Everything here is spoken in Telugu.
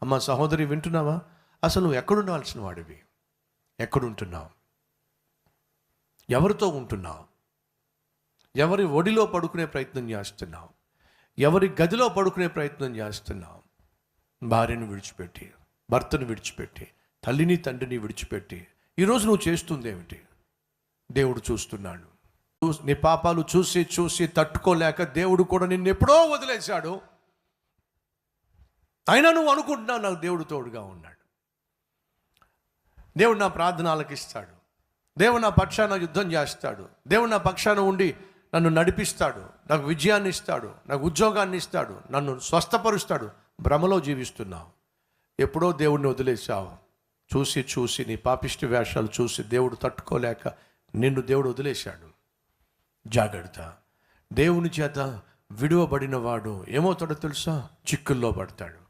అమ్మ సహోదరి వింటున్నావా? అసలు నువ్వు ఎక్కడుండాల్సిన వాడివి? ఎక్కడుంటున్నావు? ఎవరితో ఉంటున్నావు? ఎవరి ఒడిలో పడుకునే ప్రయత్నం చేస్తున్నావు? ఎవరి గదిలో పడుకునే ప్రయత్నం చేస్తున్నావు? భార్యను విడిచిపెట్టి, భర్తను విడిచిపెట్టి, తల్లిని తండ్రిని విడిచిపెట్టి ఈరోజు నువ్వు చేస్తుంది ఏమిటి? దేవుడు చూస్తున్నాడు. నీ పాపాలు చూసి చూసి తట్టుకోలేక దేవుడు కూడా నిన్ను ఎప్పుడో వదిలేశాడు. అయినా నువ్వు అనుకుంటున్నావు నాకు దేవుడు తోడుగా ఉన్నాడు, దేవుడు నా ప్రార్థన ఆలకిస్తాడు, దేవుడు నా పక్షాన యుద్ధం చేస్తాడు, దేవుడు నా పక్షాన ఉండి నన్ను నడిపిస్తాడు, నాకు విజయాన్ని ఇస్తాడు, నాకు ఉద్యోగాన్ని ఇస్తాడు, నన్ను స్వస్థపరుస్తాడు. భ్రమలో జీవిస్తున్నావు. ఎప్పుడో దేవుడిని వదిలేసావు. చూసి చూసి నీ పాపిష్టి వేషాలు చూసి దేవుడు తట్టుకోలేక నిన్ను దేవుడు వదిలేశాడు. జాగ్రత్త. దేవుని చేత విడువబడిన వాడు ఏమవుతాడో తెలుసా? చిక్కుల్లో పడతాడు.